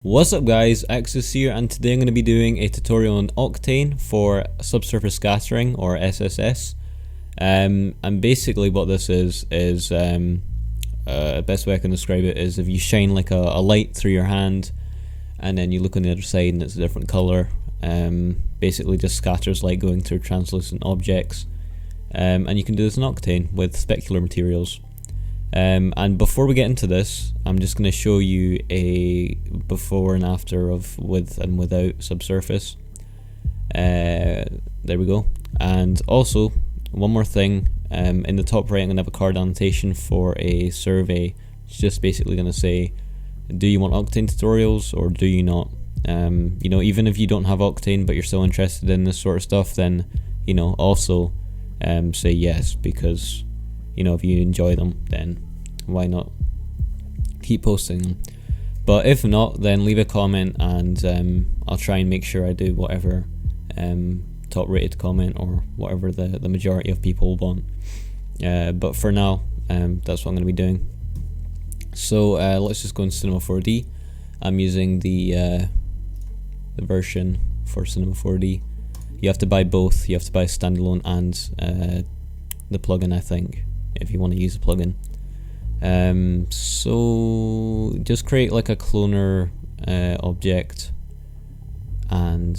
What's up guys, Axis here, and today I'm going to be doing a tutorial on Octane for subsurface scattering, or SSS. And basically what this is best way I can describe it is if you shine like a light through your hand and then you look on the other side and it's a different colour, basically just scatters light going through translucent objects. And you can do this in Octane with specular materials. And before we get into this, I'm just going to show you a before and after of with and without subsurface. There we go. And also, one more thing, in the top right I'm going to have a card annotation for a survey. It's just basically going to say, do you want Octane tutorials or do you not? You know, even if you don't have Octane but you're still interested in this sort of stuff, then, you know, also say yes, because you know, if you enjoy them, then why not keep posting them? But if not, then leave a comment and I'll try and make sure I do whatever top rated comment or whatever the majority of people want. But for now, that's what I'm going to be doing. So let's just go in Cinema 4D. I'm using the version for Cinema 4D. You have to buy both. You have to buy standalone and the plugin, I think, if you want to use a plugin. So just create like a cloner object, and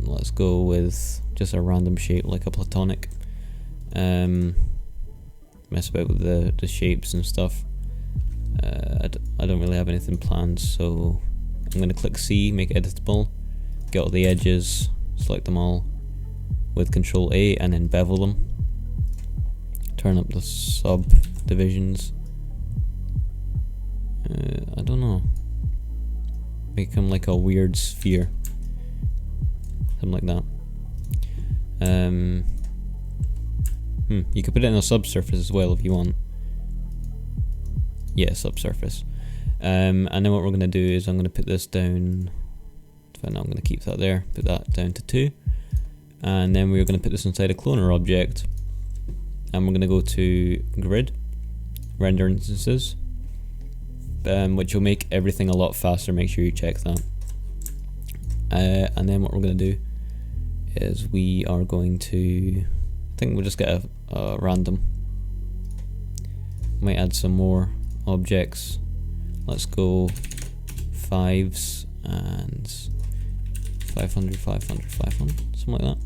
let's go with just a random shape like a platonic. Mess about with the shapes and stuff. I don't really have anything planned, so I'm going to click C, make it editable, get all the edges, select them all with Control A and then bevel them. Turn up the subdivisions. I don't know. Make them like a weird sphere. Something like that. You could put it in a subsurface as well if you want. Yeah, subsurface. And then what we're going to do is I'm going to put this down. I'm going to keep that there. Put that down to 2. And then we're going to put this inside a cloner object. And we're going to go to grid, render instances, which will make everything a lot faster. Make sure you check that. And then what we're going to do is we are going to, I think we'll just get a random. Might add some more objects. Let's go 5s and 500, 500, 500, something like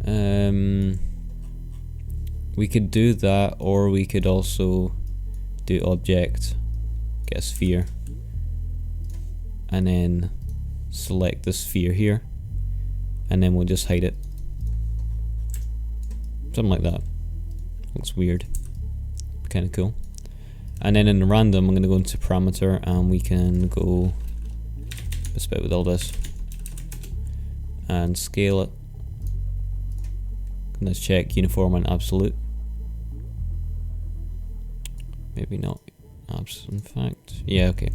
that. We could do that, or we could also do object, get a sphere, and then select the sphere here, and then we'll just hide it. Something like that. Looks weird. Kind of cool. And then in the random, I'm going to go into parameter, and we can go this bit with all this, and scale it. Let's check uniform and absolute. Maybe not in fact. Yeah, okay.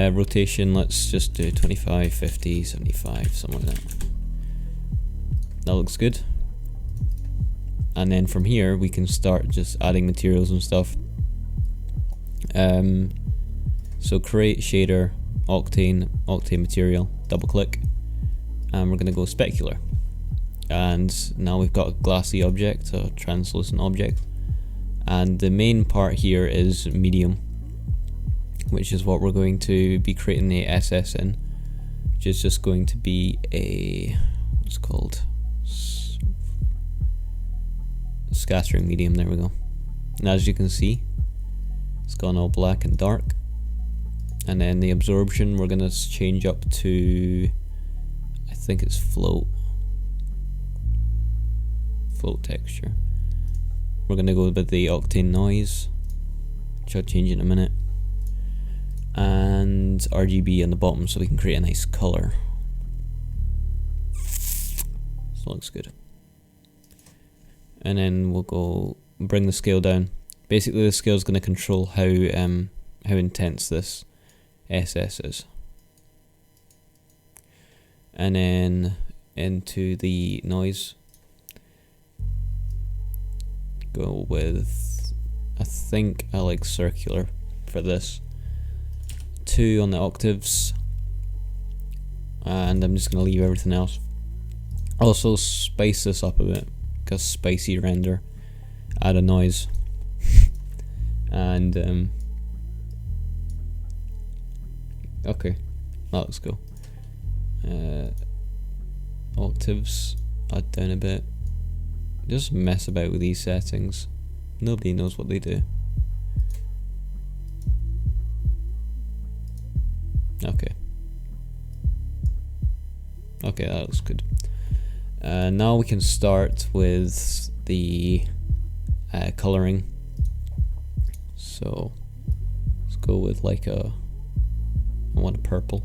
Rotation, let's just do 25, 50, 75, something like that. That looks good. And then from here we can start just adding materials and stuff. So create shader, Octane material, double click, and we're going to go specular. And now we've got a glassy object, a translucent object. And the main part here is medium, which is what we're going to be creating the SS in, which is just going to be a, what's it called? Scattering medium, there we go. And as you can see, it's gone all black and dark. And then the absorption we're going to change up to, I think it's float texture. We're going to go with the Octane noise, which I'll change in a minute, and RGB on the bottom so we can create a nice colour. So it looks good. And then we'll go bring the scale down. Basically the scale is going to control how intense this SS is. And then into the noise, go with, I think I like circular for this 2 on the octaves, and I'm just going to leave everything else. Also spice this up a bit, because spicy render, add a noise, and okay, that looks cool. Octaves, add down a bit. Just mess about with these settings. Nobody knows what they do. Okay. Okay, that looks good. Now we can start with the colouring. So let's go with like I want a purple.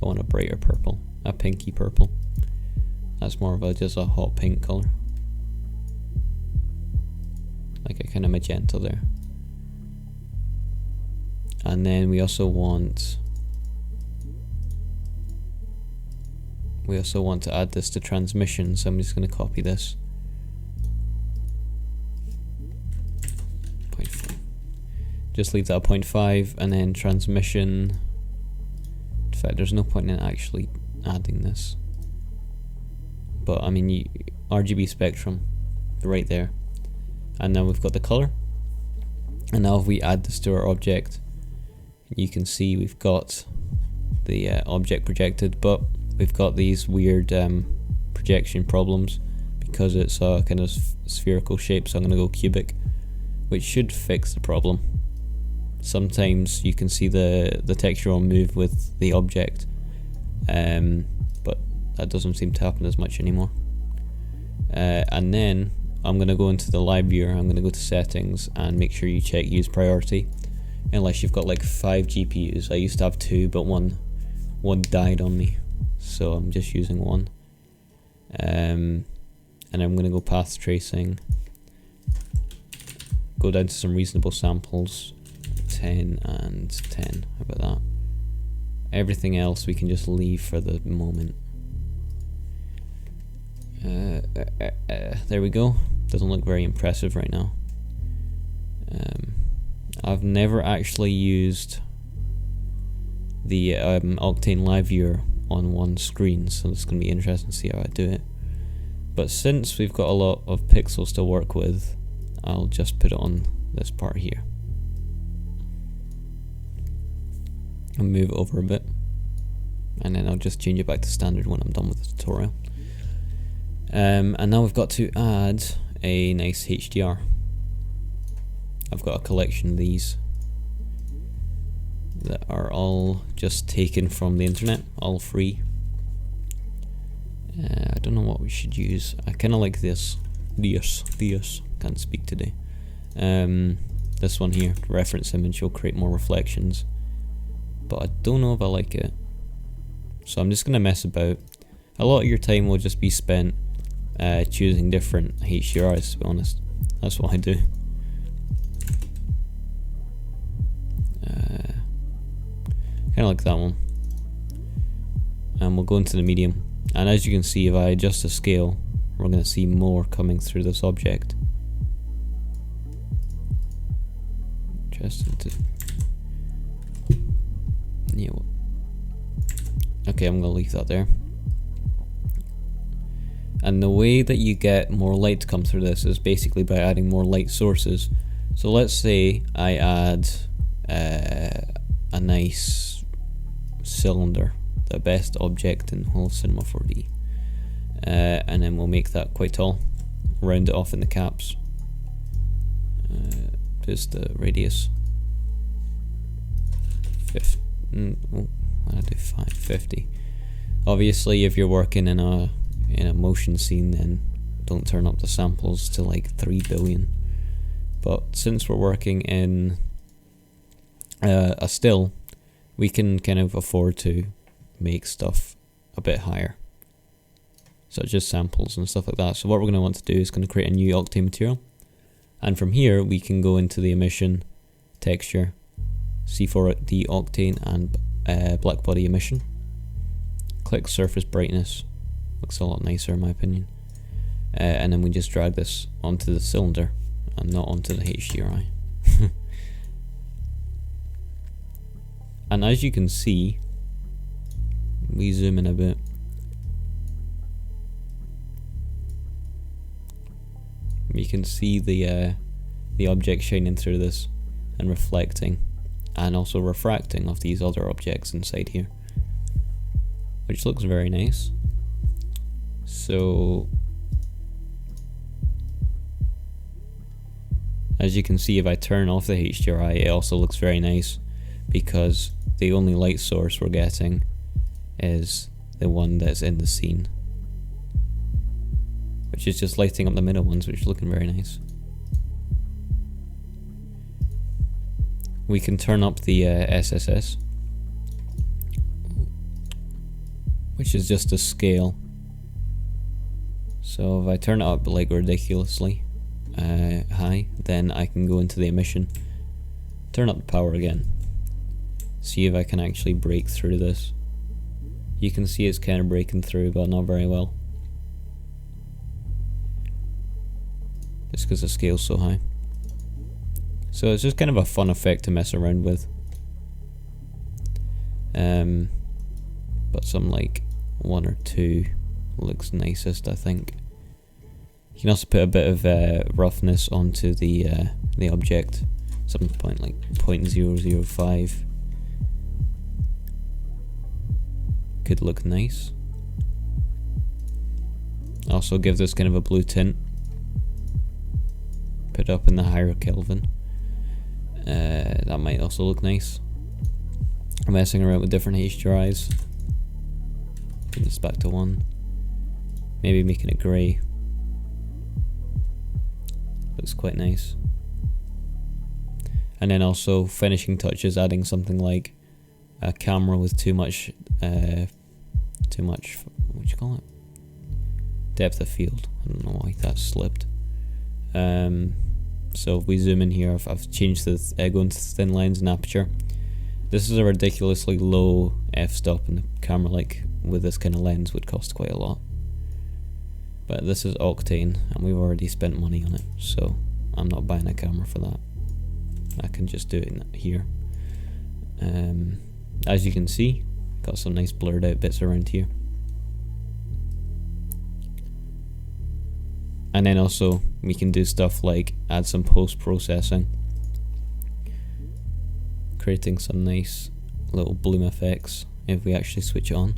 I want a brighter purple, a pinky purple. That's more of just a hot pink colour, like a kind of magenta there. And then we also want to add this to transmission, so I'm just going to copy this. 0.5. Just leave that at 0.5, and then transmission. In fact, there's no point in actually adding this. But I mean, RGB spectrum, right there. And now we've got the color. And now if we add this to our object, you can see we've got the object projected, but we've got these weird projection problems because it's a kind of spherical shape, so I'm going to go cubic, which should fix the problem. Sometimes you can see the texture will move with the object, but that doesn't seem to happen as much anymore. And then I'm going to go into the live viewer, I'm going to go to settings and make sure you check use priority, unless you've got like 5 GPUs. I used to have 2, but one died on me, so I'm just using 1. And I'm going to go path tracing, go down to some reasonable samples, 10 and 10, how about that? Everything else we can just leave for the moment. There we go. Doesn't look very impressive right now. I've never actually used the Octane Live Viewer on one screen, so it's going to be interesting to see how I do it. But since we've got a lot of pixels to work with, I'll just put it on this part here and move it over a bit, and then I'll just change it back to standard when I'm done with the tutorial. And now we've got to add a nice HDR. I've got a collection of these that are all just taken from the internet, all free. I don't know what we should use. I kind of like this. Can't speak today. This one here, reference image, will create more reflections, but I don't know if I like it. So I'm just gonna mess about. A lot of your time will just be spent choosing different HDRs, to be honest. That's what I do. Kind of like that one. And we'll go into the medium. And as you can see, if I adjust the scale, we're going to see more coming through this object. Just into... yeah. Okay, I'm going to leave that there. And the way that you get more light to come through this is basically by adding more light sources. So let's say I add a nice cylinder, the best object in the whole Cinema 4D, and then we'll make that quite tall, round it off in the caps, just the radius 50. I'll do 550. Obviously, if you're working in a motion scene, then don't turn up the samples to like 3 billion. But since we're working in a still, we can kind of afford to make stuff a bit higher, such as samples and stuff like that. So what we're going to want to do is going to create a new Octane material, and from here we can go into the emission, texture, C4D Octane, and black body emission. Click surface brightness, looks a lot nicer in my opinion, and then we just drag this onto the cylinder and not onto the HDRI. And as you can see, we zoom in a bit. You can see the object shining through this and reflecting, and also refracting off these other objects inside here, which looks very nice. So as you can see, if I turn off the HDRI, it also looks very nice, because the only light source we're getting is the one that's in the scene, which is just lighting up the middle ones, which is looking very nice. We can turn up the SSS, which is just a scale. So if I turn it up like ridiculously high, then I can go into the emission, turn up the power again, see if I can actually break through this. You can see it's kind of breaking through, but not very well. Just because the scale's so high. So it's just kind of a fun effect to mess around with. But some like 1 or 2 looks nicest, I think. You can also put a bit of roughness onto the object. Some point like 0.005 could look nice. Also give this kind of a blue tint. Put up in the higher Kelvin. That might also look nice. I'm messing around with different HDRIs. Bring this back to 1. Maybe making it grey. Looks quite nice. And then also finishing touches, adding something like a camera with too much what do you call it? Depth of field. I don't know why that slipped. So if we zoom in here, I've changed the going to thin lines and aperture. This is a ridiculously low f-stop, and the camera, like with this kind of lens, would cost quite a lot. But this is Octane, and we've already spent money on it, so I'm not buying a camera for that. I can just do it here. As you can see, got some nice blurred out bits around here. And then also we can do stuff like add some post-processing, creating some nice little bloom effects if we actually switch it on.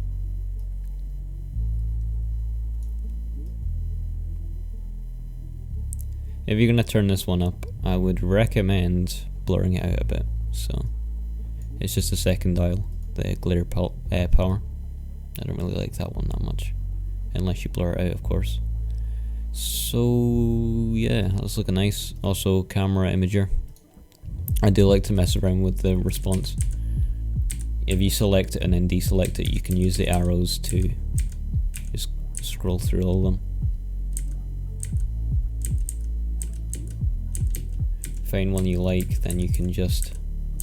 If you're going to turn this one up, I would recommend blurring it out a bit. So it's just the second dial, the glare power. I don't really like that one that much, unless you blur it out, of course. So yeah, that's looking nice. Also camera imager. I do like to mess around with the response. If you select it and then deselect it, you can use the arrows to just scroll through all of them. Find one you like, then you can just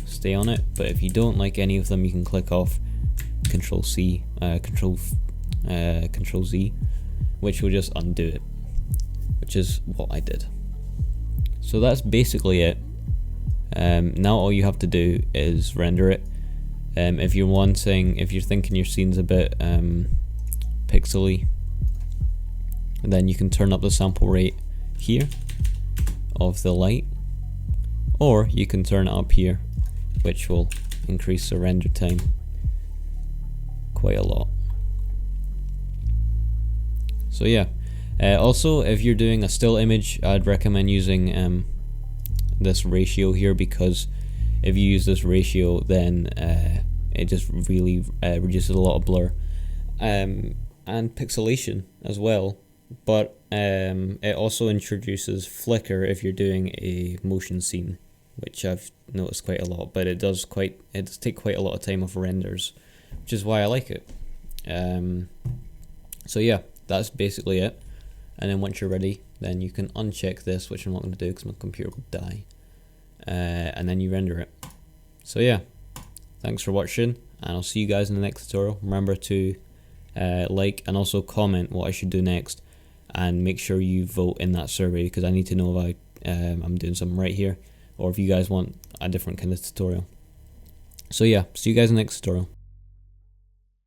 stay on it. But if you don't like any of them, you can click off Control Z, which will just undo it, which is what I did. So that's basically it. Now all you have to do is render it. If you're thinking your scene's a bit pixely, then you can turn up the sample rate here of the light, or you can turn it up here, which will increase the render time quite a lot. So yeah. Also, if you're doing a still image, I'd recommend using this ratio here, because if you use this ratio, then it just really reduces a lot of blur and pixelation as well. But it also introduces flicker if you're doing a motion scene, which I've noticed quite a lot. But it does take quite a lot of time of renders, which is why I like it. So yeah, that's basically it. And then once you're ready, then you can uncheck this, which I'm not going to do because my computer will die. And then you render it. So yeah, thanks for watching, and I'll see you guys in the next tutorial. Remember to like and also comment what I should do next, and make sure you vote in that survey, because I need to know if I'm doing something right here, or if you guys want a different kind of tutorial. So yeah, see you guys in the next tutorial.